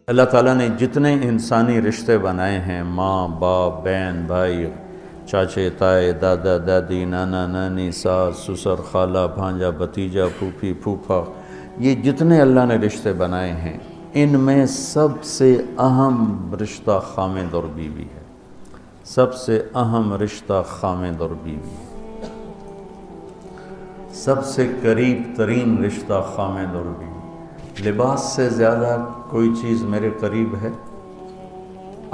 اللہ تعالیٰ نے جتنے انسانی رشتے بنائے ہیں، ماں باپ، بہن بھائی، چاچے تائے، دادا دادی، نانا نانی، ساس سسر، خالہ بھانجا بھتیجا، پھوپھی پھوپھا، یہ جتنے اللہ نے رشتے بنائے ہیں، ان میں سب سے اہم رشتہ خامند اور بیوی ہے۔ سب سے اہم رشتہ خامند اور بیوی ہے۔ سب سے قریب ترین رشتہ خامند اور بیوی۔ لباس سے زیادہ کوئی چیز میرے قریب ہے؟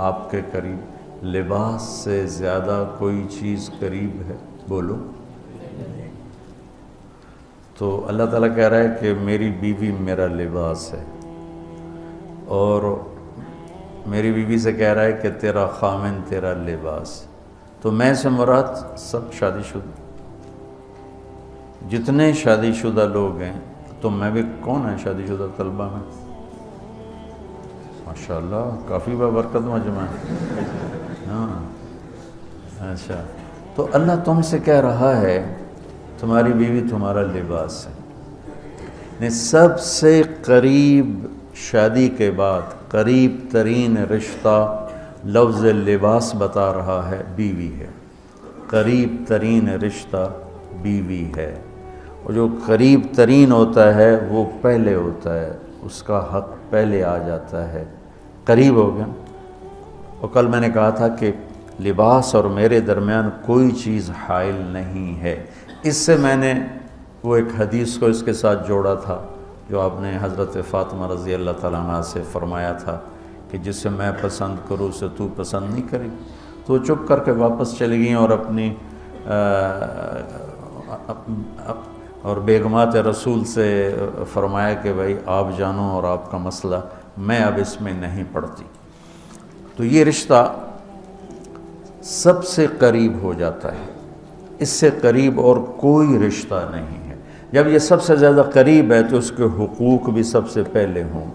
آپ کے قریب لباس سے زیادہ کوئی چیز قریب ہے؟ بولو۔ تو اللہ تعالیٰ کہہ رہا ہے کہ میری بیوی میرا لباس ہے، اور میری بیوی سے کہہ رہا ہے کہ تیرا خامن تیرا لباس۔ تو میں سے مراد سب شادی شدہ، جتنے شادی شدہ لوگ ہیں، تو میں بھی کون ہے شادی شدہ طلبہ میں؟ ماشاءاللہ کافی بابرکت مجمع ہے۔ ہاں اچھا، تو اللہ تم سے کہہ رہا ہے تمہاری بیوی تمہارا لباس ہے۔ سب سے قریب شادی کے بعد قریب ترین رشتہ لفظ لباس بتا رہا ہے بیوی ہے۔ قریب ترین رشتہ بیوی ہے، اور جو قریب ترین ہوتا ہے وہ پہلے ہوتا ہے، اس کا حق پہلے آ جاتا ہے، قریب ہو گیا۔ اور کل میں نے کہا تھا کہ لباس اور میرے درمیان کوئی چیز حائل نہیں ہے۔ اس سے میں نے وہ ایک حدیث کو اس کے ساتھ جوڑا تھا جو آپ نے حضرت فاطمہ رضی اللہ تعالیٰ عنہ سے فرمایا تھا کہ جسے میں پسند کروں اسے تو پسند نہیں کرے۔ تو چپ کر کے واپس چلی گئیں اور اپنی اور بیگمات رسول سے فرمایا کہ بھائی آپ جانو اور آپ کا مسئلہ، میں اب اس میں نہیں پڑتی۔ تو یہ رشتہ سب سے قریب ہو جاتا ہے، اس سے قریب اور کوئی رشتہ نہیں ہے۔ جب یہ سب سے زیادہ قریب ہے تو اس کے حقوق بھی سب سے پہلے ہوں،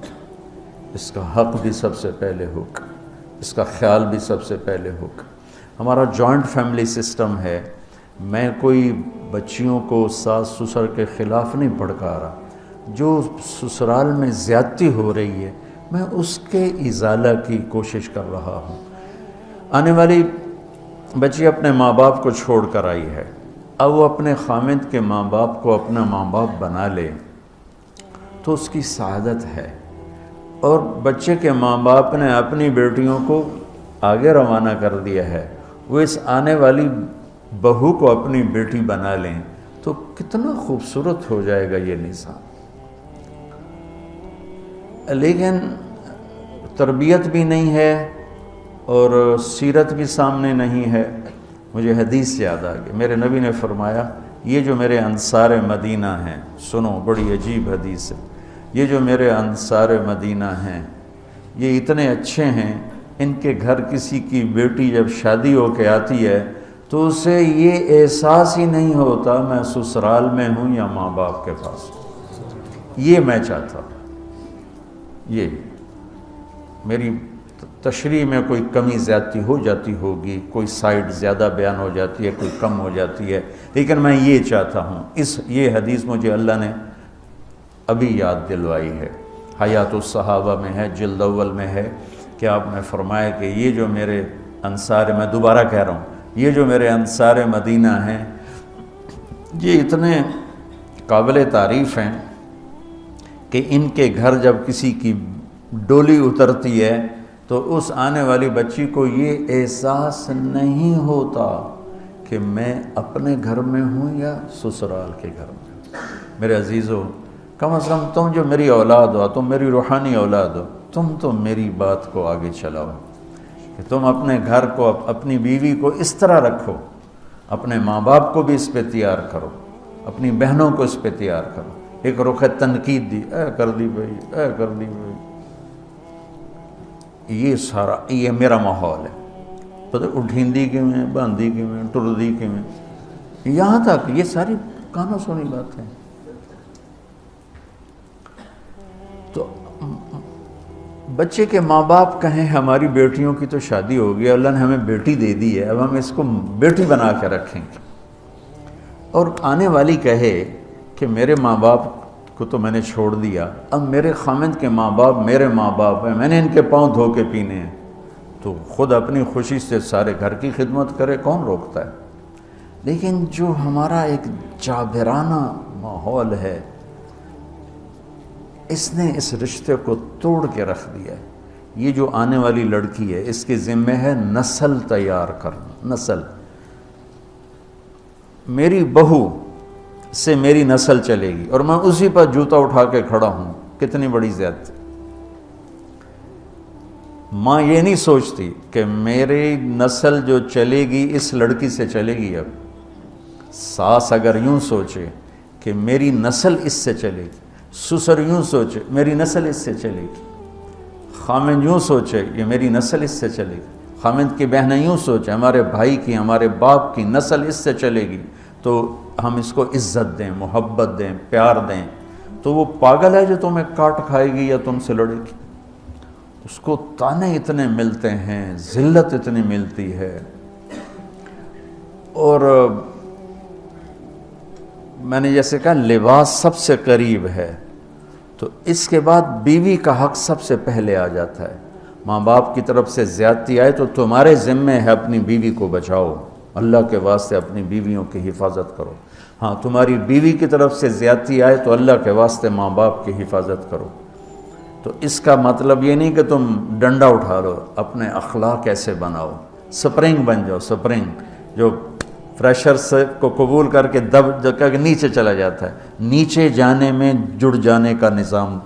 اس کا حق بھی سب سے پہلے ہوگا، اس کا خیال بھی سب سے پہلے ہوگا۔ ہمارا جوائنٹ فیملی سسٹم ہے۔ میں کوئی بچیوں کو ساس سسر کے خلاف نہیں بھڑکا رہا، جو سسرال میں زیادتی ہو رہی ہے میں اس کے ازالہ کی کوشش کر رہا ہوں۔ آنے والی بچی اپنے ماں باپ کو چھوڑ کر آئی ہے، اب وہ اپنے خامند کے ماں باپ کو اپنا ماں باپ بنا لے تو اس کی سعادت ہے، اور بچے کے ماں باپ نے اپنی بیٹیوں کو آگے روانہ کر دیا ہے، وہ اس آنے والی بہو کو اپنی بیٹی بنا لیں تو کتنا خوبصورت ہو جائے گا یہ نظام۔ لیکن تربیت بھی نہیں ہے اور سیرت بھی سامنے نہیں ہے۔ مجھے حدیث یاد آ گئی، میرے نبی نے فرمایا یہ جو میرے انصار مدینہ ہیں، سنو بڑی عجیب حدیث ہے، یہ جو میرے انصار مدینہ ہیں یہ اتنے اچھے ہیں، ان کے گھر کسی کی بیٹی جب شادی ہو کے آتی ہے تو اسے یہ احساس ہی نہیں ہوتا میں سسرال میں ہوں یا ماں باپ کے پاس ہوں۔ یہ میں چاہتا ہوں، یہ میری تشریح میں کوئی کمی زیادتی ہو جاتی ہوگی، کوئی سائڈ زیادہ بیان ہو جاتی ہے، کوئی کم ہو جاتی ہے، لیکن میں یہ چاہتا ہوں۔ یہ حدیث مجھے اللہ نے ابھی یاد دلوائی ہے، حیات الصحابہ میں ہے، جلد اول میں ہے، کہ آپ نے فرمایا کہ یہ جو میرے انصار، میں دوبارہ کہہ رہا ہوں، یہ جو میرے انصار مدینہ ہیں یہ اتنے قابل تعریف ہیں کہ ان کے گھر جب کسی کی ڈولی اترتی ہے تو اس آنے والی بچی کو یہ احساس نہیں ہوتا کہ میں اپنے گھر میں ہوں یا سسرال کے گھر میں۔ میرے عزیزو، کم از کم تم جو میری اولاد ہو، تم میری روحانی اولاد ہو، تم تو میری بات کو آگے چلاؤ کہ تم اپنے گھر کو، اپنی بیوی کو اس طرح رکھو، اپنے ماں باپ کو بھی اس پہ تیار کرو، اپنی بہنوں کو اس پہ تیار کرو۔ ایک رخ تنقید دی، اے کر دی بھائی، اے کر دی بھائی، یہ سارا یہ میرا ماحول ہے۔ پتہ اٹھیندی کی میں، باندھی کی میں، ٹردی کی میں، یہاں تک یہ ساری کانوں سنی باتیں۔ تو بچے کے ماں باپ کہیں ہماری بیٹیوں کی تو شادی ہو گئی، اللہ نے ہمیں بیٹی دے دی ہے، اب ہم اس کو بیٹی بنا کے رکھیں گے، اور آنے والی کہے کہ میرے ماں باپ کو تو میں نے چھوڑ دیا، اب میرے خامند کے ماں باپ میرے ماں باپ ہیں، میں نے ان کے پاؤں دھو کے پینے ہیں، تو خود اپنی خوشی سے سارے گھر کی خدمت کرے، کون روکتا ہے؟ لیکن جو ہمارا ایک جابرانہ ماحول ہے، اس نے اس رشتے کو توڑ کے رکھ دیا ہے۔ یہ جو آنے والی لڑکی ہے، اس کے ذمہ ہے نسل تیار کرنا، نسل۔ میری بہو سے میری نسل چلے گی اور میں اسی پر جوتا اٹھا کے کھڑا ہوں، کتنی بڑی زیادتی۔ ماں یہ نہیں سوچتی کہ میری نسل جو چلے گی اس لڑکی سے چلے گی۔ اب ساس اگر یوں سوچے کہ میری نسل اس سے چلے گی، سسر یوں سوچے میری نسل اس سے چلے گی، خامند یوں سوچے یہ میری نسل اس سے چلے گی، خامند کی بہنیں یوں سوچے ہمارے بھائی کی، ہمارے باپ کی نسل اس سے چلے گی، تو ہم اس کو عزت دیں، محبت دیں، پیار دیں۔ تو وہ پاگل ہے جو تمہیں کاٹ کھائے گی یا تم سے لڑے گی؟ اس کو تانے اتنے ملتے ہیں، ذلت اتنی ملتی ہے۔ اور میں نے جیسے کہا لباس سب سے قریب ہے، تو اس کے بعد بیوی کا حق سب سے پہلے آ جاتا ہے۔ ماں باپ کی طرف سے زیادتی آئے تو تمہارے ذمہ ہے اپنی بیوی کو بچاؤ، اللہ کے واسطے اپنی بیویوں کی حفاظت کرو۔ ہاں تمہاری بیوی کی طرف سے زیادتی آئے تو اللہ کے واسطے ماں باپ کی حفاظت کرو۔ تو اس کا مطلب یہ نہیں کہ تم ڈنڈا اٹھا لو، اپنے اخلاق ایسے بناؤ، سپرنگ بن جاؤ، سپرنگ جو فریشر سے کو قبول کر کے دب کر کے نیچے چلا جاتا ہے۔ نیچے جانے میں جڑ جانے کا نظام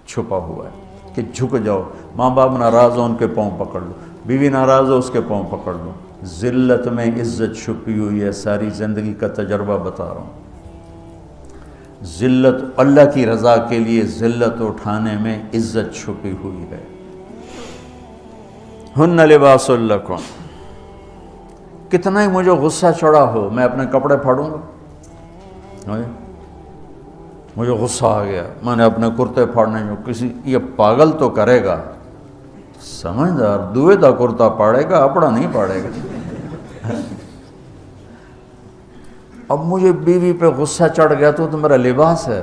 چھپا ہوا ہے کہ جھک جاؤ، ماں باپ ناراض ہو ان کے پاؤں پکڑ لو، بیوی ناراض ہو اس کے پاؤں پکڑ لو۔ ذلت میں عزت چھپی ہوئی ہے، ساری زندگی کا تجربہ بتا رہا ہوں۔ ذلت اللہ کی رضا کے لیے ذلت اٹھانے میں عزت چھپی ہوئی ہے۔ ہن لباس لکم، کتنا ہی مجھے غصہ چڑھا ہو میں اپنے کپڑے پھاڑوں گا، مجھے غصہ آ گیا میں نے اپنے کرتے پھاڑنے، جو کسی یہ پاگل تو کرے گا، سمجھدار دوئے دا کرتا پاڑے گا، اپنا نہیں پاڑے گا۔ اب مجھے بیوی پہ غصہ چڑھ گیا تو میرا لباس ہے،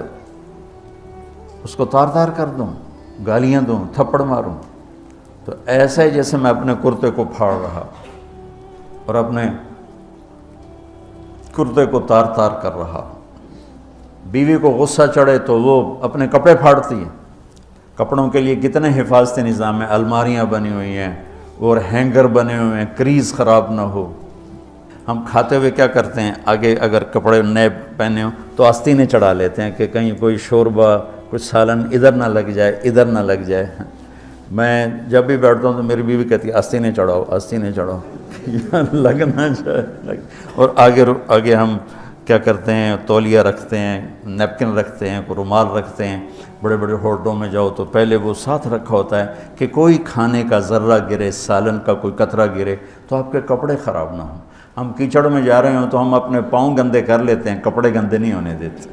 اس کو تار تار کر دوں، گالیاں دوں، تھپڑ ماروں، تو ایسے جیسے میں اپنے کرتے کو پھاڑ رہا اور اپنے کرتے کو تار تار کر رہا۔ بیوی کو غصہ چڑھے تو وہ اپنے کپڑے پھاڑتی ہے۔ کپڑوں کے لیے کتنے حفاظتی نظام ہیں، الماریاں بنی ہوئی ہیں اور ہینگر بنے ہوئے ہیں، کریز خراب نہ ہو۔ ہم کھاتے ہوئے کیا کرتے ہیں، آگے اگر کپڑے نئے پہنے ہوں تو آستینیں چڑھا لیتے ہیں کہ کہیں کوئی شوربہ کچھ سالن ادھر نہ لگ جائے، ادھر نہ لگ جائے۔ میں جب بھی بیٹھتا ہوں تو میری بیوی کہتی ہے آستینیں چڑھاؤ، آستینیں چڑھاؤ، لگ نہ جائے۔ اور آگے ہم کیا کرتے ہیں، تولیہ رکھتے ہیں، نیپکن رکھتے ہیں، رومال رکھتے ہیں۔ بڑے بڑے ہوٹلوں میں جاؤ تو پہلے وہ ساتھ رکھا ہوتا ہے کہ کوئی کھانے کا ذرہ گرے، سالن کا کوئی قطرہ گرے تو آپ کے کپڑے خراب نہ ہوں۔ ہم کیچڑ میں جا رہے ہوں تو ہم اپنے پاؤں گندے کر لیتے ہیں، کپڑے گندے نہیں ہونے دیتے۔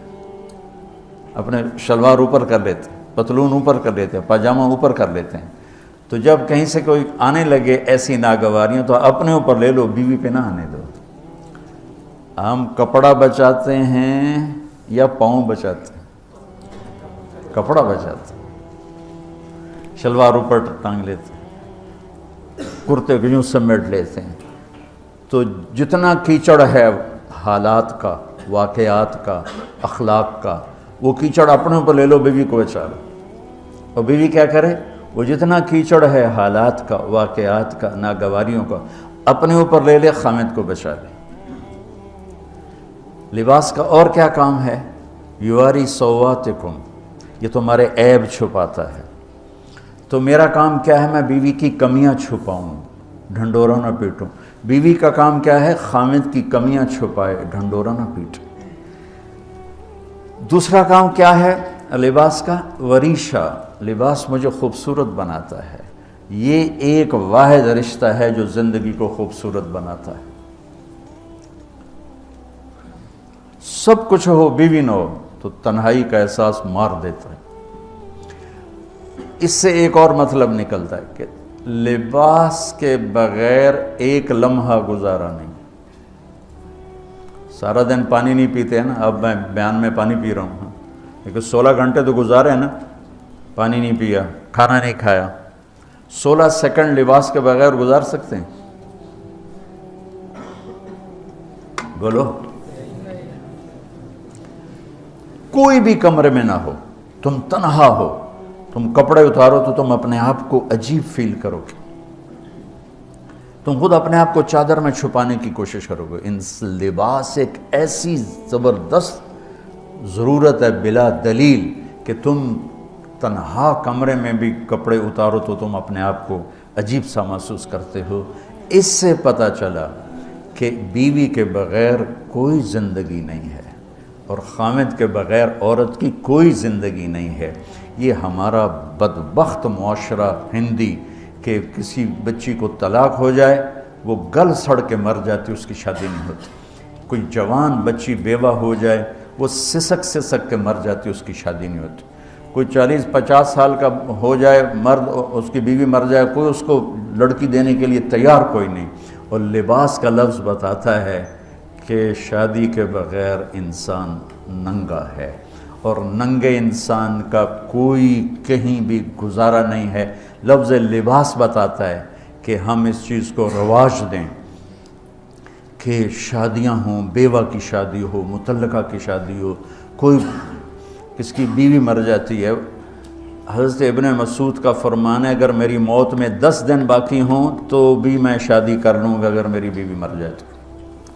اپنے شلوار اوپر کر لیتے ہیں، پتلون اوپر کر لیتے ہیں، پاجامہ اوپر کر لیتے ہیں۔ تو جب کہیں سے کوئی آنے لگے ایسی ناگواریاں تو اپنے اوپر لے لو، بیوی پہ نہ آنے دو۔ ہم کپڑا بچاتے ہیں یا پاؤں بچاتے ہیں؟ کپڑا بچاتے ہیں، شلوار اوپر ٹانگ لیتے ہیں، کرتے کو یوں سمیٹ لیتے ہیں۔ تو جتنا کیچڑ ہے حالات کا، واقعات کا، اخلاق کا، وہ کیچڑ اپنے اوپر لے لو، بیوی کو بچا لو۔ اور بیوی کیا کرے، وہ جتنا کیچڑ ہے حالات کا، واقعات کا، ناگواریوں کا، اپنے اوپر لے لے، خامد کو بچا لے۔ لباس کا اور کیا کام ہے، یواری سواتکم، یہ تمہارے عیب چھپاتا ہے۔ تو میرا کام کیا ہے، میں بیوی کی کمیاں چھپاؤں، ڈھنڈورا نہ پیٹوں۔ بیوی کا کام کیا ہے، خامد کی کمیاں چھپائے، ڈھنڈورا نہ پیٹے۔ دوسرا کام کیا ہے لباس کا، وریشہ، لباس مجھے خوبصورت بناتا ہے۔ یہ ایک واحد رشتہ ہے جو زندگی کو خوبصورت بناتا ہے۔ سب کچھ ہو، بیوی نہ ہو تو تنہائی کا احساس مار دیتا ہے۔ اس سے ایک اور مطلب نکلتا ہے کہ لباس کے بغیر ایک لمحہ گزارا نہیں۔ سارا دن پانی نہیں پیتے ہیں نا، اب میں بیان میں پانی پی رہا ہوں، لیکن 16 گھنٹے تو گزارے ہیں نا، پانی نہیں پیا، کھانا نہیں کھایا، 16 سیکنڈ لباس کے بغیر گزار سکتے ہیں؟ بولو۔ کوئی بھی کمرے میں نہ ہو، تم تنہا ہو، تم کپڑے اتارو تو تم اپنے آپ کو عجیب فیل کرو گے، تم خود اپنے آپ کو چادر میں چھپانے کی کوشش کرو گے۔ ان لباس ایک ایسی زبردست ضرورت ہے بلا دلیل کہ تم تنہا کمرے میں بھی کپڑے اتارو تو تم اپنے آپ کو عجیب سا محسوس کرتے ہو۔ اس سے پتہ چلا کہ بیوی کے بغیر کوئی زندگی نہیں ہے اور خامد کے بغیر عورت کی کوئی زندگی نہیں ہے۔ یہ ہمارا بدبخت معاشرہ ہندی کہ کسی بچی کو طلاق ہو جائے وہ گل سڑ کے مر جاتی، اس کی شادی نہیں ہوتی۔ کوئی جوان بچی بیوہ ہو جائے وہ سسک کے مر جاتی، اس کی شادی نہیں ہوتی۔ کوئی 40-50 سال کا ہو جائے مرد، اس کی بیوی مر جائے، کوئی اس کو لڑکی دینے کے لیے تیار کوئی نہیں۔ اور لباس کا لفظ بتاتا ہے کہ شادی کے بغیر انسان ننگا ہے، اور ننگے انسان کا کوئی کہیں بھی گزارا نہیں ہے۔ لفظ لباس بتاتا ہے کہ ہم اس چیز کو رواج دیں کہ شادیاں ہوں، بیوہ کی شادی ہو، مطلقہ کی شادی ہو، کوئی کس کی بیوی مر جاتی ہے۔ حضرت ابن مسعود کا فرمان ہے اگر میری موت میں 10 دن باقی ہوں تو بھی میں شادی کر لوں گا اگر میری بیوی مر جائے تو۔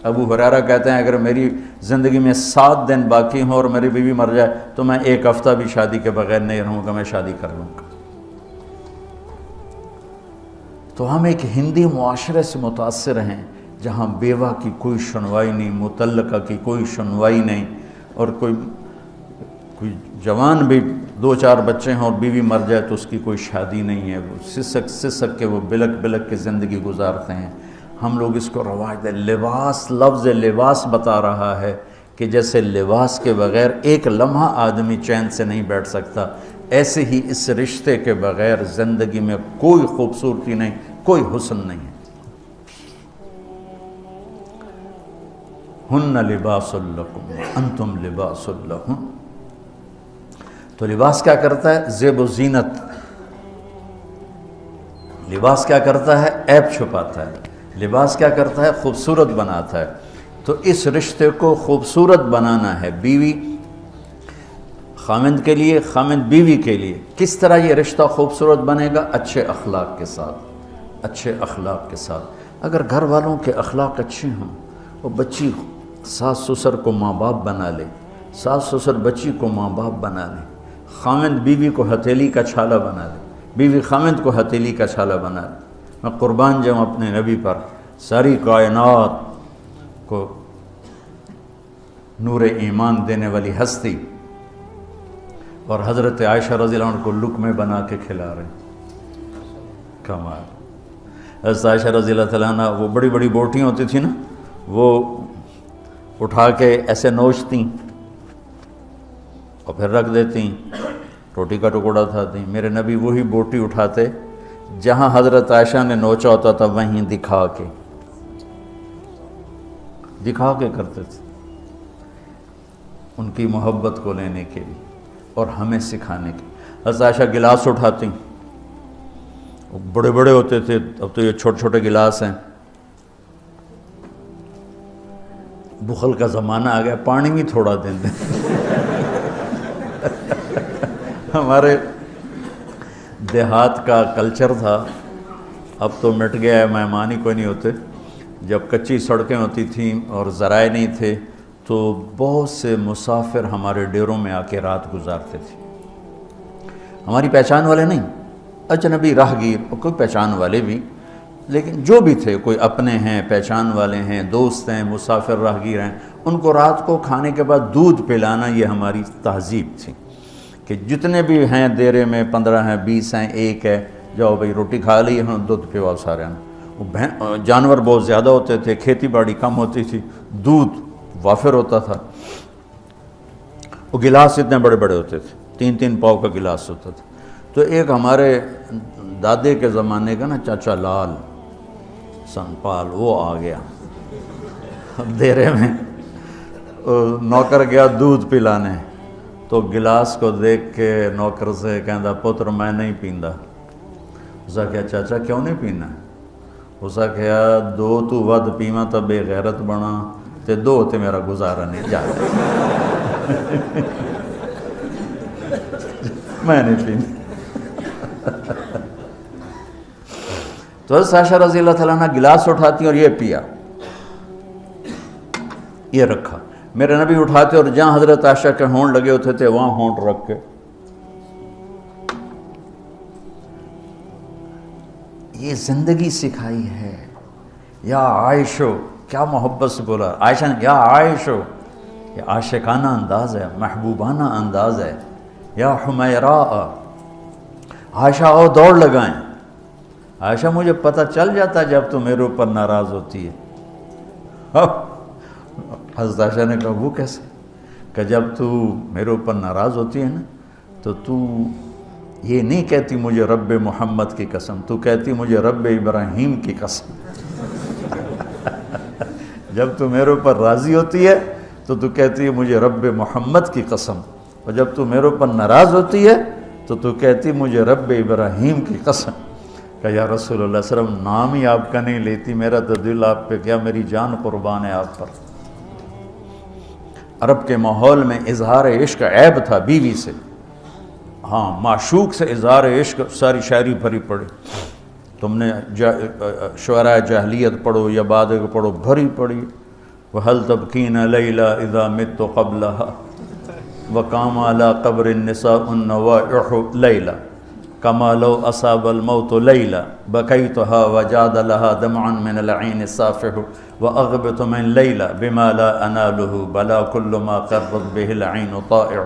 ابو ہریرہ کہتے ہیں اگر میری زندگی میں 7 دن باقی ہوں اور میری بیوی مر جائے تو میں 1 ہفتہ بھی شادی کے بغیر نہیں رہوں گا، میں شادی کر لوں گا۔ تو ہم ایک ہندی معاشرے سے متاثر ہیں جہاں بیوہ کی کوئی سنوائی نہیں، مطلقہ کی کوئی سنوائی نہیں، اور کوئی جوان بھی 2-4 بچے ہیں اور بیوی مر جائے تو اس کی کوئی شادی نہیں ہے، وہ سسک کے وہ بلک کے زندگی گزارتے ہیں۔ ہم لوگ اس کو رواج دیں۔ لباس، لفظ لباس بتا رہا ہے کہ جیسے لباس کے بغیر ایک لمحہ آدمی چین سے نہیں بیٹھ سکتا، ایسے ہی اس رشتے کے بغیر زندگی میں کوئی خوبصورتی نہیں، کوئی حسن نہیں ہے۔ ہن لباس لکم انتم لباس لہن۔ تو لباس کیا کرتا ہے؟ زیب و زینت۔ لباس کیا کرتا ہے؟ عیب چھپاتا ہے۔ لباس کیا کرتا ہے؟ خوبصورت بناتا ہے۔ تو اس رشتے کو خوبصورت بنانا ہے، بیوی خامند کے لیے، خامند بیوی کے لیے۔ کس طرح یہ رشتہ خوبصورت بنے گا؟ اچھے اخلاق کے ساتھ، اچھے اخلاق کے ساتھ۔ اگر گھر والوں کے اخلاق اچھے ہوں اور بچی ساس سسر کو ماں باپ بنا لے، ساس سسر بچی کو ماں باپ بنا لے، خامند بیوی کو ہتھیلی کا چھالا بنا لے، بیوی خامند کو ہتھیلی کا چھالا بنا لے۔ میں قربان جاؤں اپنے نبی پر، ساری کائنات کو نور ایمان دینے والی ہستی، اور حضرت عائشہ رضی اللہ عنہ کو لقمے بنا کے کھلا رہے ہیں۔ کمال۔ حضرت عائشہ رضی اللہ تعالیٰ عنہ وہ بڑی بڑی بوٹیاں ہوتی تھیں نا، وہ اٹھا کے ایسے نوچتیں اور پھر رکھ دیتیں، روٹی کا ٹکڑا اٹھاتی۔ میرے نبی وہی بوٹی اٹھاتے جہاں حضرت عائشہ نے نوچا ہوتا تھا، وہیں دکھا کے کرتے تھے، ان کی محبت کو لینے کے لیے اور ہمیں سکھانے کے۔ حضرت عائشہ گلاس اٹھاتی، وہ بڑے بڑے ہوتے تھے، اب تو یہ چھوٹے چھوٹے گلاس ہیں۔ بخل کا زمانہ آ گیا، پانی بھی تھوڑا دیں دیں۔ ہمارے دیہات کا کلچر تھا، اب تو مٹ گیا ہے، مہمان ہی کوئی نہیں ہوتے۔ جب کچی سڑکیں ہوتی تھیں اور ذرائع نہیں تھے تو بہت سے مسافر ہمارے ڈیروں میں آ کے رات گزارتے تھے، ہماری پہچان والے نہیں، اجنبی راہگیر، اور کوئی پہچان والے بھی، لیکن جو بھی تھے، کوئی اپنے ہیں، پہچان والے ہیں، دوست ہیں، مسافر راہگیر ہیں، ان کو رات کو کھانے کے بعد دودھ پلانا یہ ہماری تہذیب تھی کہ جتنے بھی ہیں دیرے میں 15 ہیں، 20 ہیں، 1 ہے، جاؤ بھائی روٹی کھا لی، ہاں دودھ پلاؤ سارے ہیں۔ جانور بہت زیادہ ہوتے تھے، کھیتی باڑی کم ہوتی تھی، دودھ وافر ہوتا تھا۔ وہ گلاس اتنے بڑے بڑے ہوتے تھے، 3-3 پاؤ کا گلاس ہوتا تھا۔ تو ایک ہمارے دادے کے زمانے کا نا چاچا لال سنپال، وہ آ گیا دیرے میں، نوکر گیا دودھ پلانے، تو تو گلاس کو دیکھ کے نوکر سے کہندا پتر میں نہیں پیندا. اس کہا چاچا کیوں نہیں پینا؟ اس کہا دو تو ود پیواں تو بے غیرت بنا تے دو تے میرا گزارا نہیں جاتا. میں نہیں پیندا. تو حضرت عائشہ رضی اللہ تعالیٰ عنہ گلاس اٹھاتی اور یہ پیا، یہ رکھا. میرے نبی اٹھاتے اور جہاں حضرت عائشہ کے ہونٹ لگے ہوتے تھے وہاں ہونٹ رکھ کے یہ زندگی سکھائی ہے. یا عائشو، کیا محبت سے بولا عائشہ نے، یا عائشو، یہ عاشقانہ انداز ہے، محبوبانہ انداز ہے. یا حمیراء، عائشہ آؤ دوڑ لگائیں. عائشہ مجھے پتہ چل جاتا جب تو میرے اوپر ناراض ہوتی ہے. حضرت عائشہ نے کہا وہ کیسے؟ کہ جب تو میرے اوپر ناراض ہوتی ہے نا تو یہ نہیں کہتی مجھے رب محمد کی قسم، تو کہتی مجھے رب ابراہیم کی قسم. جب تو میرے اوپر راضی ہوتی ہے تو کہتی ہے مجھے رب محمد کی قسم، اور جب تو میرے اوپر ناراض ہوتی ہے تو کہتی مجھے رب ابراہیم کی قسم. کہ یا رسول اللہ صلی اللہ علیہ وسلم نام ہی آپ کا نہیں لیتی، میرا تو دل آپ پہ کیا، میری جان قربان ہے آپ پر. عرب کے ماحول میں اظہار عشق عیب تھا بیوی سے. ہاں معشوق سے اظہار عشق ساری شاعری بھری پڑی. تم نے شعراء جاہلیت پڑھو یا بعد کو پڑھو، بھری پڑی. وَهَلْ تَبْكِينَ لَيْلَا إِذَا مِتُّ قَبْلَهَا وَقَامَ عَلَى قَبْرِ النِّسَاءُ النَّوَائِحُ لَيْلًا كَمَا لَوْ أَصَابَ الْمَوْتُ لَيْلًا بَكَيْتُهَا وَجَادَ لَهَا دَمْعًا مِنَ الْعَيْنِ الصَّافِحُ وَأَغْبِطُ مِنْ لَيْلًا بِمَا لَا أَنَالُهُ بَلَا كُلُّ مَا قَرَّتْ بِهِ الْعَيْنُ طَائِعُ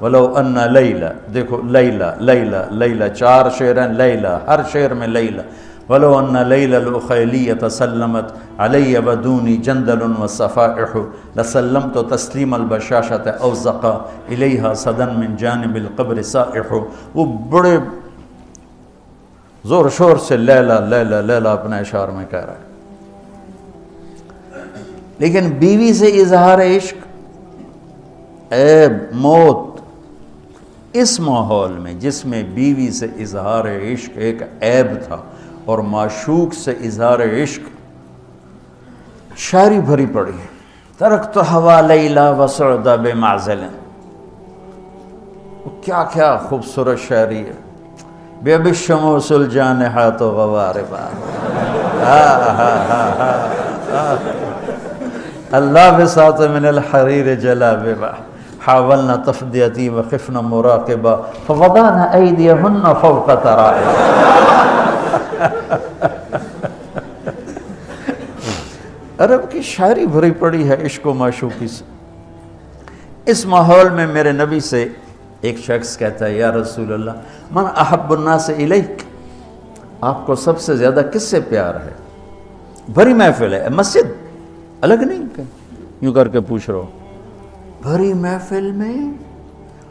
وَلَوْ أَنَّ لَيْلًا. دیکھو لیلہ لیلہ لیلہ، چار شعر ہیں لیلہ، ہر شعر میں لیلہ. وَلَوْ أَنَّ لَيْلَ الْأُخَيْلِيَّةَ سَلَّمَتْ عَلَيَّ وَدُونِي جَنْدَلٌ وَصَفَائِحُ لَسَلَّمْتُ تَسْلِيمَ الْبَشَاشَةِ أَوْ زَقَى إِلَيْهَا صَدًا مِنْ جَانِبِ الْقَبْرِ سَائِحُ. وہ بڑے زور شور سے لیلہ لیلہ لیلہ اپنے اشعار میں کہہ رہا ہے. لیکن بیوی سے اظہار عشق عیب، موت. اس ماحول میں جس میں بیوی سے اظہار عشق ایک عیب تھا اور معشوق سے اظہار عشق شاعری بھری پڑی. ترکت ہوا لیلا وسعد بمعزل، کیا کیا خوبصورت شاعری ہے. بے بالشموس الجانحات غواربا اللہ بساط من الحریر جلاببا حاولنا تفدیتی وخفنا مراقبا فوضعنا ایدیہن فوق ترائب. عرب کی شاعری بھری پڑی ہے عشق و معشوقی سے. اس ماحول میں میرے نبی سے ایک شخص کہتا ہے یا رسول اللہ من احب الناس الیک، آپ کو سب سے زیادہ کس سے پیار ہے؟ بھری محفل ہے، مسجد الگ نہیں کہ یوں کر کے پوچھ رہا ہو. بھری محفل میں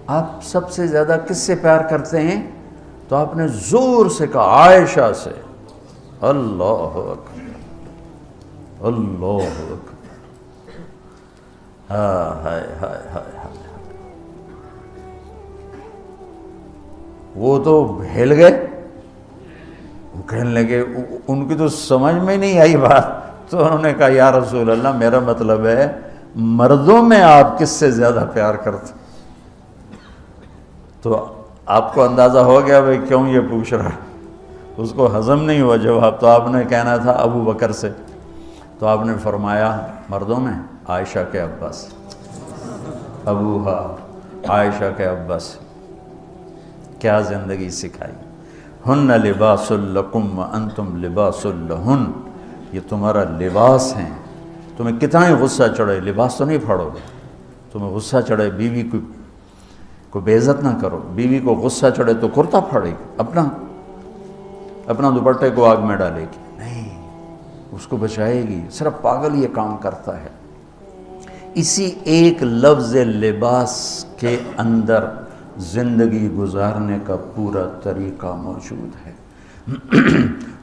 آپ سب سے زیادہ کس سے پیار کرتے ہیں؟ تو آپ نے زور سے کہا عائشہ سے. اللہ اکبر اللہ اکبر. ہائے ہائے ہائے ہائے. وہ تو ہل گئے، وہ کہنے لگے، ان کی تو سمجھ میں نہیں آئی بات. تو انہوں نے کہا یا رسول اللہ میرا مطلب ہے مردوں میں آپ کس سے زیادہ پیار کرتے؟ تو آپ کو اندازہ ہو گیا بھائی کیوں یہ پوچھ رہا. اس کو ہضم نہیں ہوا جواب. تو آپ نے کہنا تھا ابو بکر سے. تو آپ نے فرمایا مردوں میں عائشہ کے ابا سے، ابوہا عائشہ کے ابا سے. کیا زندگی سکھائی. ہن لباس لکم وانتم لباس لہن، یہ تمہارا لباس ہیں. تمہیں کتنا ہی غصہ چڑھے لباس تو نہیں پھاڑو گے. تمہیں غصہ چڑھے بیوی کو بے عزت نہ کرو. بیوی کو غصہ چڑھے تو کرتا پھاڑے گی، اپنا دوپٹے کو آگ میں ڈالے گی نہیں، اس کو بچائے گی. صرف پاگل یہ کام کرتا ہے. اسی ایک لفظ لباس کے اندر زندگی گزارنے کا پورا طریقہ موجود ہے.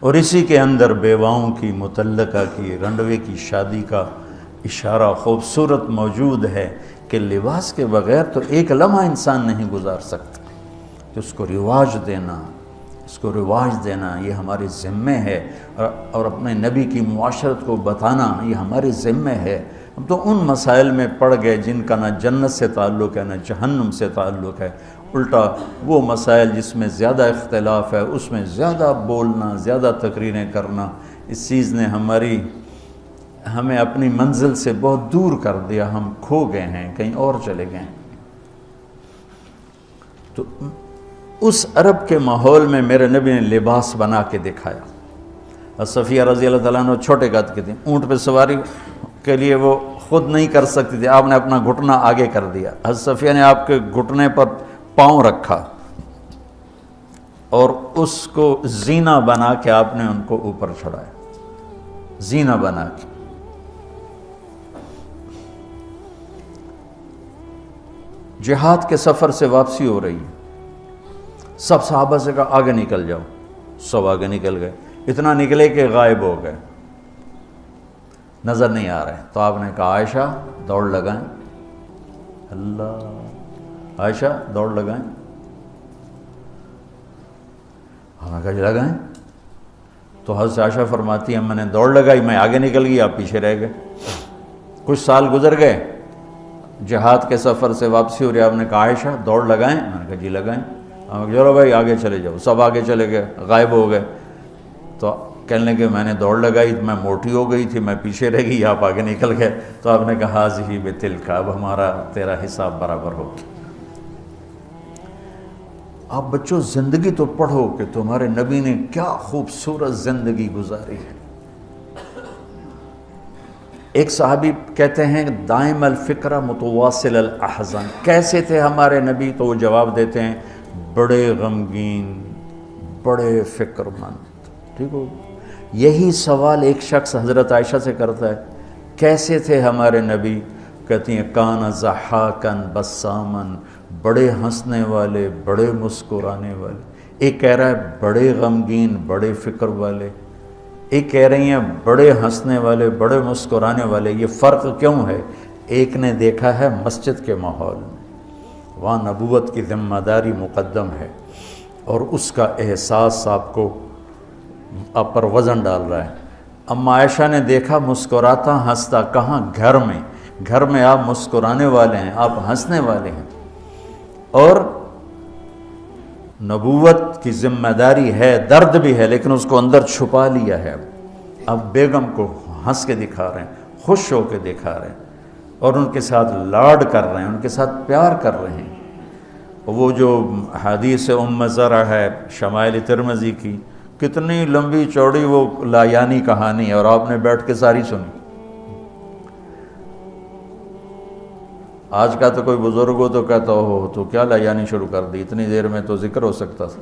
اور اسی کے اندر بیواؤں کی، مطلقہ کی، رنڈوے کی شادی کا اشارہ خوبصورت موجود ہے کہ لباس کے بغیر تو ایک لمحہ انسان نہیں گزار سکتا، کہ اس کو رواج دینا، اس کو رواج دینا یہ ہمارے ذمے ہے، اور اپنے نبی کی معاشرت کو بتانا یہ ہمارے ذمے ہے۔ ہم تو ان مسائل میں پڑ گئے جن کا نہ جنت سے تعلق ہے نہ جہنم سے تعلق ہے، الٹا وہ مسائل جس میں زیادہ اختلاف ہے اس میں زیادہ بولنا، زیادہ تقریریں کرنا، اس چیز نے ہمیں اپنی منزل سے بہت دور کر دیا، ہم کھو گئے ہیں، کہیں اور چلے گئے ہیں۔ تو اس عرب کے ماحول میں میرے نبی نے لباس بنا کے دکھایا۔ اور صفیہ رضی اللہ تعالیٰ عنہ چھوٹے قد کی تھی، اونٹ پہ سواری کے لیے وہ خود نہیں کر سکتی تھی، آپ نے اپنا گھٹنا آگے کر دیا، حضرت صفیہ نے آپ کے گھٹنے پر پاؤں رکھا اور اس کو زینہ بنا کے آپ نے ان کو اوپر چڑھایا، زینہ بنا کے۔ جہاد کے سفر سے واپسی ہو رہی ہے، سب صحابہ سے کہا آگے نکل جاؤ، سب آگے نکل گئے، اتنا نکلے کہ غائب ہو گئے، نظر نہیں آ رہے۔ تو آپ نے کہا عائشہ دوڑ لگائیں، اللہ، عائشہ دوڑ لگائیں، ہم نے کہا جی لگائیں۔ تو حضرت عائشہ فرماتی ہیں میں نے دوڑ لگائی، میں آگے نکل گئی، آپ پیچھے رہ گئے۔ کچھ سال گزر گئے، جہاد کے سفر سے واپسی ہو رہی، آپ نے کہا عائشہ دوڑ لگائیں، میں نے کہا جی لگائیں۔ ہم نے کہا چلو بھائی آگے چلے جاؤ، سب آگے چلے گئے، غائب ہو گئے۔ تو کہنے لگے میں نے دوڑ لگائی، میں موٹی ہو گئی تھی، میں پیچھے رہ گئی، آپ آگے نکل گئے۔ تو آپ نے کہا ہاذہ بتلک، اب ہمارا تیرا حساب برابر ہو گیا۔ آپ بچوں زندگی تو پڑھو کہ تمہارے نبی نے کیا خوبصورت زندگی گزاری ہے۔ ایک صحابی کہتے ہیں دائم الفکر متواصل الاحزان، کیسے تھے ہمارے نبی؟ تو وہ جواب دیتے ہیں بڑے غمگین، بڑے فکر مند۔ ٹھیک ہو، یہی سوال ایک شخص حضرت عائشہ سے کرتا ہے کیسے تھے ہمارے نبی؟ کہتی ہیں کان ضحاکن بسامن، بڑے ہنسنے والے، بڑے مسکرانے والے۔ ایک کہہ رہا ہے بڑے غمگین، بڑے فکر والے، ایک کہہ رہی ہیں بڑے ہنسنے والے، بڑے مسکرانے والے۔ یہ فرق کیوں ہے؟ ایک نے دیکھا ہے مسجد کے ماحول میں، وہاں نبوت کی ذمہ داری مقدم ہے، اور اس کا احساس آپ پر وزن ڈال رہا ہے۔ اما عائشہ نے دیکھا مسکراتا ہنستا، کہاں؟ گھر میں۔ گھر میں آپ مسکرانے والے ہیں، آپ ہنسنے والے ہیں، اور نبوت کی ذمہ داری ہے، درد بھی ہے، لیکن اس کو اندر چھپا لیا ہے۔ اب بیگم کو ہنس کے دکھا رہے ہیں، خوش ہو کے دکھا رہے ہیں، اور ان کے ساتھ لاڈ کر رہے ہیں، ان کے ساتھ پیار کر رہے ہیں۔ وہ جو حدیث ام زرع ہے شمائل ترمذی کی، کتنی لمبی چوڑی وہ لایانی کہانی ہے، اور آپ نے بیٹھ کے ساری سنی۔ آج کا تو کوئی بزرگ ہو تو کہتا ہو تو کیا لایانی شروع کر دی، اتنی دیر میں تو ذکر ہو سکتا تھا۔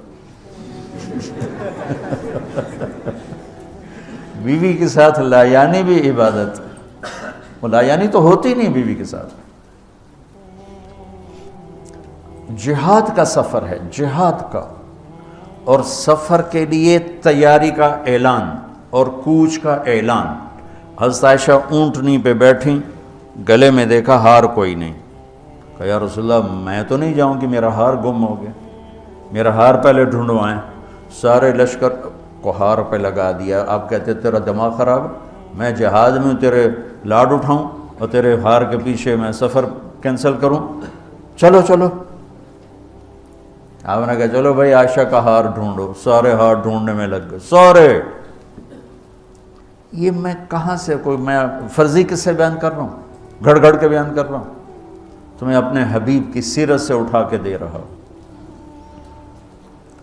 بیوی کے ساتھ لایانی بھی عبادت، وہ لایانی تو ہوتی نہیں بیوی کے ساتھ۔ جہاد کا سفر ہے، جہاد کا، اور سفر کے لیے تیاری کا اعلان اور کوچ کا اعلان۔ حضرت عائشہ اونٹنی پہ بیٹھیں، گلے میں دیکھا ہار کوئی نہیں، کہا یا رسول اللہ میں تو نہیں جاؤں کہ میرا ہار گم ہو گیا، میرا ہار پہلے ڈھونڈوائیں۔ سارے لشکر کو ہار پہ لگا دیا۔ آپ کہتے تیرا دماغ خراب ہے، میں جہاد میں ہوں، تیرے لاڈ اٹھاؤں اور تیرے ہار کے پیچھے میں سفر کینسل کروں؟ چلو چلو۔ آپ نے کہا چلو بھائی عائشہ کا ہار ڈھونڈو، سارے ہار ڈھونڈنے میں لگ گئے، سارے۔ یہ میں کہاں سے، کوئی میں فرضی قصے بیان کر رہا ہوں، گھڑ گھڑ کے بیان کر رہا ہوں؟ تمہیں اپنے حبیب کی سیرت سے اٹھا کے دے رہا ہوں۔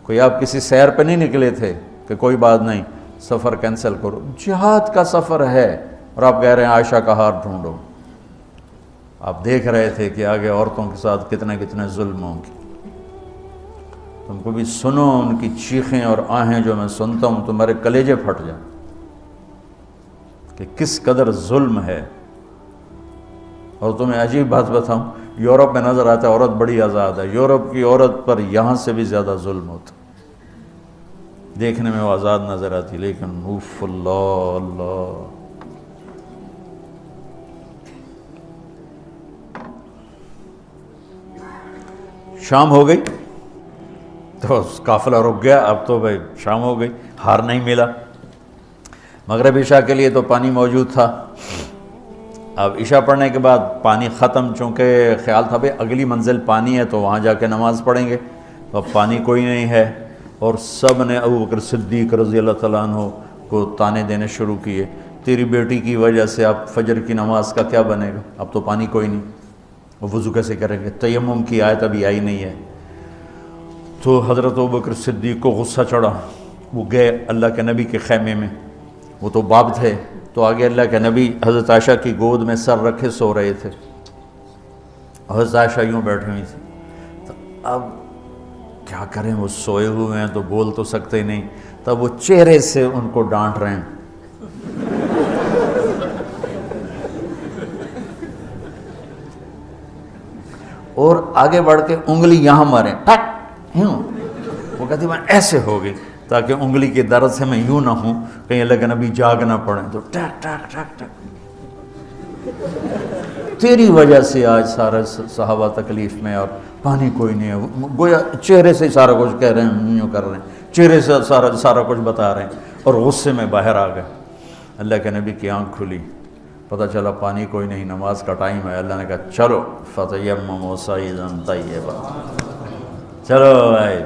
کوئی آپ کسی سیر پہ نہیں نکلے تھے کہ کوئی بات نہیں سفر کینسل کرو، جہاد کا سفر ہے، اور آپ کہہ رہے ہیں عائشہ کا ہار ڈھونڈو۔ آپ دیکھ رہے تھے کہ آگے عورتوں کے ساتھ کتنے کتنے ظلم ہوں گے۔ تم کو بھی سنو ان کی چیخیں اور آہیں جو میں سنتا ہوں، تمہارے کلیجے پھٹ جائیں کہ کس قدر ظلم ہے۔ اور تمہیں عجیب بات بتاؤں، یورپ میں نظر آتا ہے عورت بڑی آزاد ہے، یورپ کی عورت پر یہاں سے بھی زیادہ ظلم ہوتا، دیکھنے میں وہ آزاد نظر آتی، لیکن اوف اللہ اللہ۔ شام ہو گئی تو قافلہ رک گیا، اب تو بھائی شام ہو گئی، ہار نہیں ملا۔ مغرب عشاء کے لیے تو پانی موجود تھا، اب عشاء پڑھنے کے بعد پانی ختم، چونکہ خیال تھا بھائی اگلی منزل پانی ہے تو وہاں جا کے نماز پڑھیں گے، تو اب پانی کوئی نہیں ہے، اور سب نے ابو بکر صدیق رضی اللہ تعالیٰ عنہ کو تانے دینے شروع کیے، تیری بیٹی کی وجہ سے اب فجر کی نماز کا کیا بنے گا، اب تو پانی کوئی نہیں، وہ وضو کیسے کریں گے، تیمم کی آیت ابھی آئی نہیں ہے۔ تو حضرت ابو بکر صدیق کو غصہ چڑھا، وہ گئے اللہ کے نبی کے خیمے میں، وہ تو باب تھے، تو آگے اللہ کے نبی حضرت عائشہ کی گود میں سر رکھے سو رہے تھے، حضرت عائشہ یوں بیٹھی ہوئی تھی، تو اب کیا کریں، وہ سوئے ہوئے ہیں تو بول تو سکتے ہی نہیں، تب وہ چہرے سے ان کو ڈانٹ رہے ہیں، اور آگے بڑھ کے انگلی یہاں ماریں، ٹک یوں، وہ کہتی میں ایسے ہو گئی تاکہ انگلی کے درد سے میں یوں نہ ہوں کہیں اللہ کے نبی جاگ نہ پڑیں، تو ٹک ٹک ٹک ٹک، تیری وجہ سے آج سارے صحابہ تکلیف میں اور پانی کوئی نہیں ہے، گویا چہرے سے سارا کچھ کہہ رہے ہیں، یوں کر رہے ہیں، چہرے سے سارا کچھ بتا رہے ہیں، اور غصے میں باہر آ گئے۔ اللہ کے نبی کی آنکھ کھلی، پتہ چلا پانی کوئی نہیں، نماز کا ٹائم ہے، اللہ نے کہا چلو فتیمموا صعیدا طیبا، چلو بھائی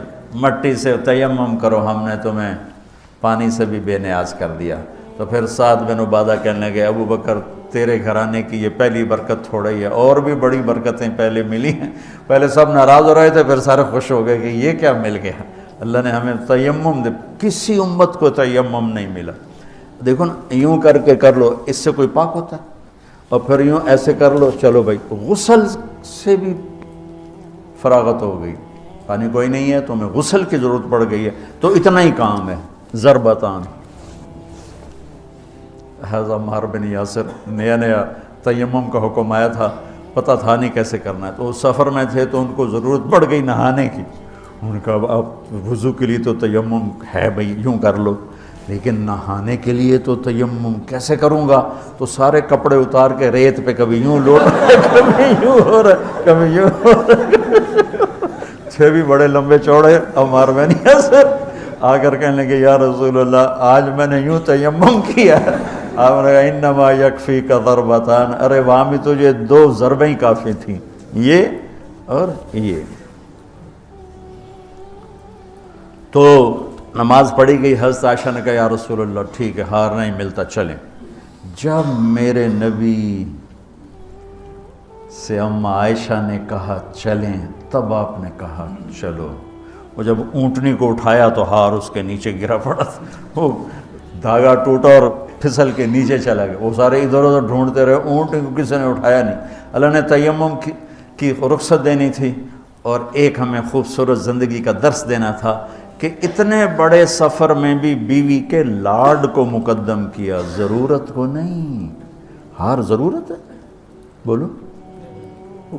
مٹی سے تیمم کرو، ہم نے تمہیں پانی سے بھی بے نیاز کر دیا۔ تو پھر سعد بن عبادہ کہنے لگے ابو بکر تیرے گھرانے کی یہ پہلی برکت تھوڑا ہی ہے، اور بھی بڑی برکتیں پہلے ملی ہیں، پہلے سب ناراض ہو رہے تھے، پھر سارے خوش ہو گئے کہ یہ کیا مل گیا، اللہ نے ہمیں تیمم دے، کسی امت کو تیمم نہیں ملا۔ دیکھو نا، یوں کر کے کر لو، اس سے کوئی پاک ہوتا ہے، اور پھر یوں ایسے کر لو، چلو بھائی غسل سے بھی فراغت ہو گئی، پانی کوئی نہیں ہے تو ہمیں غسل کی ضرورت پڑ گئی ہے، تو اتنا ہی کام ہے، ضربتان۔ حضرت عمار بن یاسر نیا نیا تیمم کا حکم آیا تھا، پتہ تھا نہیں کیسے کرنا ہے، تو وہ سفر میں تھے تو ان کو ضرورت پڑ گئی نہانے کی، ان کا اب وضو کے لیے تو تیمم ہے بھائی یوں کر لو، لیکن نہانے کے لیے تو تیمم کیسے کروں گا، تو سارے کپڑے اتار کے ریت پہ کبھی یوں لوٹ کبھی یوں ہو رہا کبھی یوں ہو رہا، چھ بھی بڑے لمبے چوڑے عمار بن یاسر آ کر کہنے لگے یا رسول اللہ آج میں نے یوں تیمم کیا، آپ نے کہا انما یکفیک ضربتان، ارے وہاں بھی تجھے 2 ضربیں ہی کافی تھیں، یہ اور یہ۔ تو نماز پڑھی گئی، حضرت عائشہ نے کہا یا رسول اللہ ٹھیک ہے، ہار نہیں ملتا، چلیں۔ جب میرے نبی سے اماں عائشہ نے کہا چلیں، تب آپ نے کہا چلو۔ وہ جب اونٹنی کو اٹھایا تو ہار اس کے نیچے گرا پڑا تھا، وہ دھاگا ٹوٹا اور پھسل کے نیچے چلا گیا، وہ سارے ادھر ادھر ڈھونڈتے رہے، اونٹنی کو کسی نے اٹھایا نہیں۔ اللہ نے تیمم کی رخصت دینی تھی، اور ایک ہمیں خوبصورت زندگی کا درس دینا تھا کہ اتنے بڑے سفر میں بھی بیوی کے لاڈ کو مقدم کیا، ضرورت کو نہیں۔ ہار ضرورت ہے؟ بولو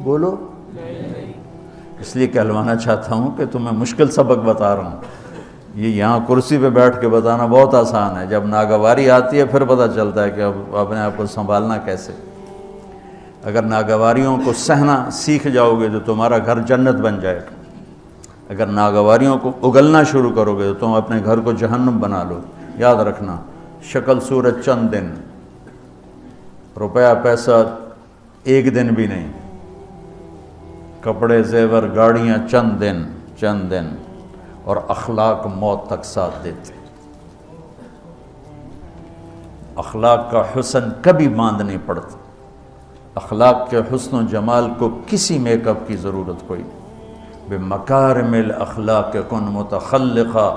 بولو، اس لیے کہلوانا چاہتا ہوں کہ تمہیں مشکل سبق بتا رہا ہوں، یہ یہاں کرسی پہ بیٹھ کے بتانا بہت آسان ہے، جب ناگواری آتی ہے پھر پتہ چلتا ہے کہ اب اپنے آپ کو سنبھالنا کیسے۔ اگر ناگواریوں کو سہنا سیکھ جاؤ گے تو تمہارا گھر جنت بن جائے گا، اگر ناگواریوں کو اگلنا شروع کرو گے تو تم اپنے گھر کو جہنم بنا لو۔ یاد رکھنا، شکل صورت چند دن، روپیہ پیسہ ایک دن بھی نہیں، کپڑے زیور گاڑیاں چند دن، اور اخلاق موت تک ساتھ دیتے۔ اخلاق کا حسن کبھی باندھ نہیں پڑتا، اخلاق کے حسن و جمال کو کسی میک اپ کی ضرورت کوئی نہیں۔ بمکارم الاخلاق کن متخلقا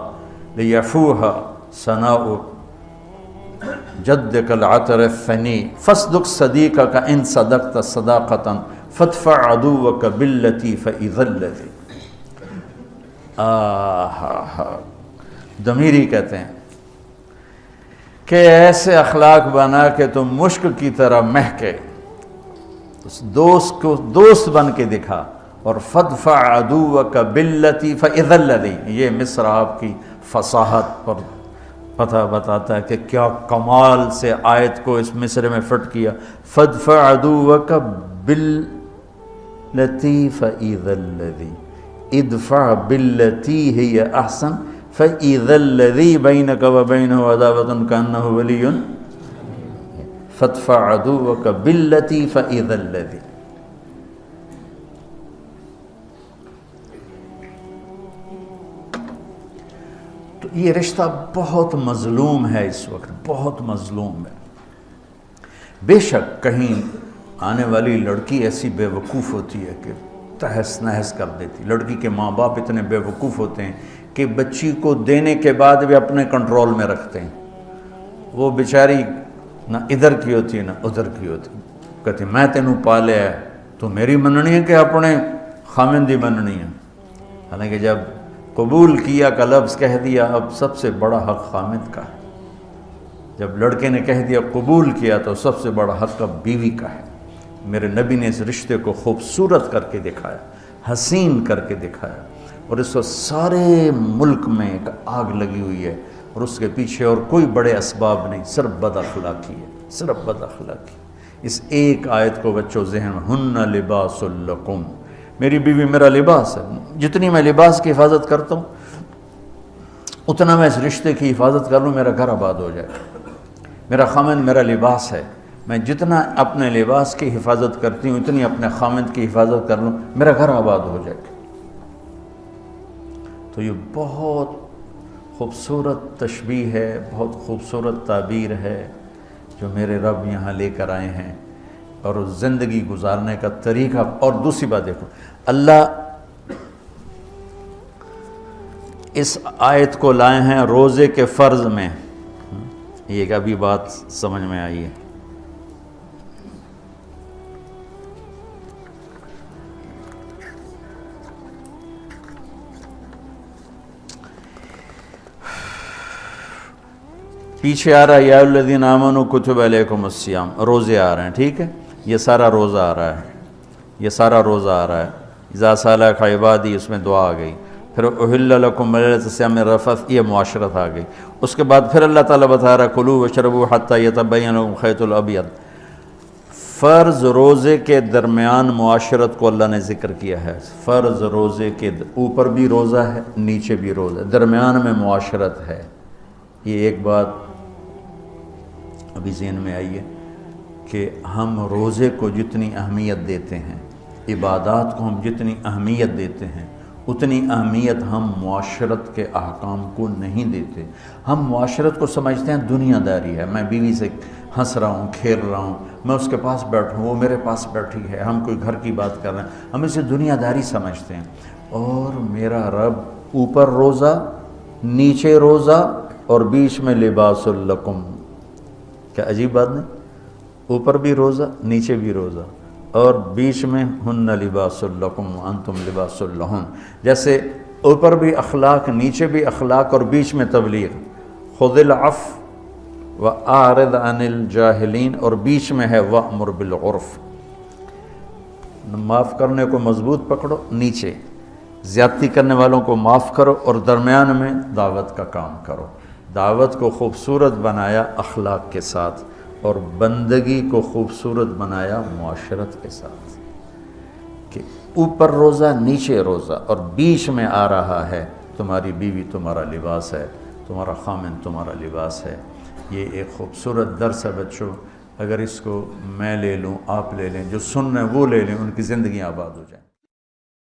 لیفوها ثناء جدک العطر الثنی فاصدق صدیقک ان صدقت صداقتا فادفع عدوک باللتی فاذا الذی۔ ضمیری کہتے ہیں کہ ایسے اخلاق بنا کہ تم مشک کی طرح مہکے، دوست کو دوست بن کے دکھا، اور فادفع عدوک باللتی فاذا الذی، یہ مصر آپ کی فصاحت پر پتہ بتاتا ہے کہ کیا کمال سے آیت کو اس مصرے میں فٹ کیا۔ فادفع عدوک باللتی فاذا الذی، ادفع باللتی ہی احسن فاذا الذی بینک وبینہ عداوۃ کانہ ولی فادفع عدوک باللتی فاذا الذی. تو یہ رشتہ بہت مظلوم ہے اس وقت، بہت مظلوم ہے. بے شک کہیں آنے والی لڑکی ایسی بے وقوف ہوتی ہے کہ تہس نہس کر دیتی. لڑکی کے ماں باپ اتنے بے وقوف ہوتے ہیں کہ بچی کو دینے کے بعد بھی اپنے کنٹرول میں رکھتے ہیں. وہ بیچاری نہ ادھر کی ہوتی ہے نہ ادھر کی ہوتی ہے. کہتے میں تینوں پالے ہے تو میری مننی ہے کہ اپنے خامندی مننی ہے. حالانکہ جب قبول کیا کا لفظ کہہ دیا، اب سب سے بڑا حق خامند کا ہے. جب لڑکے نے کہہ دیا قبول کیا تو سب سے بڑا حق اب بیوی کا ہے. میرے نبی نے اس رشتے کو خوبصورت کر کے دکھایا، حسین کر کے دکھایا، اور اس وقت سارے ملک میں ایک آگ لگی ہوئی ہے اور اس کے پیچھے اور کوئی بڑے اسباب نہیں، صرف بد اخلاقی ہے، صرف بد اخلاقی. اس ایک آیت کو بچوں ذہن میں، ہن لباس لکم، میری بیوی میرا لباس ہے. جتنی میں لباس کی حفاظت کرتا ہوں اتنا میں اس رشتے کی حفاظت کر لوں میرا گھر آباد ہو جائے. میرا خامند میرا لباس ہے، میں جتنا اپنے لباس کی حفاظت کرتی ہوں اتنی اپنے خامند کی حفاظت کر لوں میرا گھر آباد ہو جائے. تو یہ بہت خوبصورت تشبیہ ہے، بہت خوبصورت تعبیر ہے جو میرے رب یہاں لے کر آئے ہیں، اور زندگی گزارنے کا طریقہ. اور دوسری بات دیکھو، اللہ اس آیت کو لائے ہیں روزے کے فرض میں. یہ ابھی بات سمجھ میں آئی ہے. پیچھے آ رہا ہے یا الذین آمنوا کتب علیکم الصیام، روزے آ رہے ہیں، ٹھیک ہے. یہ سارا روزہ آ رہا ہے، یہ سارا روزہ آ رہا ہے. اذا سالک عبادی، اس میں دعا آ گئی. پھر احل لکم لیلۃ الصیام الرفث، یہ معاشرت آ گئی. اس کے بعد پھر اللہ تعالیٰ بتا رہا ہے کلوا واشربوا حتی یتبین لکم الخیط الابیض. فرض روزے کے درمیان معاشرت کو اللہ نے ذکر کیا ہے. فرض روزے کے اوپر بھی روزہ ہے، نیچے بھی روزہ ہے، درمیان میں معاشرت ہے. یہ ایک بات ابھی ذہن میں آئی ہے کہ ہم روزے کو جتنی اہمیت دیتے ہیں، عبادات کو ہم جتنی اہمیت دیتے ہیں، اتنی اہمیت ہم معاشرت کے احکام کو نہیں دیتے. ہم معاشرت کو سمجھتے ہیں دنیا داری ہے، میں بیوی سے ہنس رہا ہوں، کھیل رہا ہوں، میں اس کے پاس بیٹھوں وہ میرے پاس بیٹھی ہے، ہم کوئی گھر کی بات کر رہے ہیں، ہم اسے دنیا داری سمجھتے ہیں. اور میرا رب اوپر روزہ، نیچے روزہ، اور بیچ میں لباس لکم. کیا عجیب بات نہیں؟ اوپر بھی روزہ، نیچے بھی روزہ، اور بیچ میں ہن لباس لکم وانتم لباس لہن. جیسے اوپر بھی اخلاق، نیچے بھی اخلاق، اور بیچ میں تبلیغ. خذ العفو واعرض عن الجاہلین، اور بیچ میں ہے وامر بالعرف. معاف کرنے کو مضبوط پکڑو، نیچے زیادتی کرنے والوں کو معاف کرو، اور درمیان میں دعوت کا کام کرو. دعوت کو خوبصورت بنایا اخلاق کے ساتھ، اور بندگی کو خوبصورت بنایا معاشرت کے ساتھ. کہ اوپر روزہ، نیچے روزہ، اور بیچ میں آ رہا ہے تمہاری بیوی تمہارا لباس ہے، تمہارا خامن تمہارا لباس ہے. یہ ایک خوبصورت درس ہے بچوں. اگر اس کو میں لے لوں، آپ لے لیں، جو سن رہے ہیں وہ لے لیں، ان کی زندگیاں آباد ہو جائیں.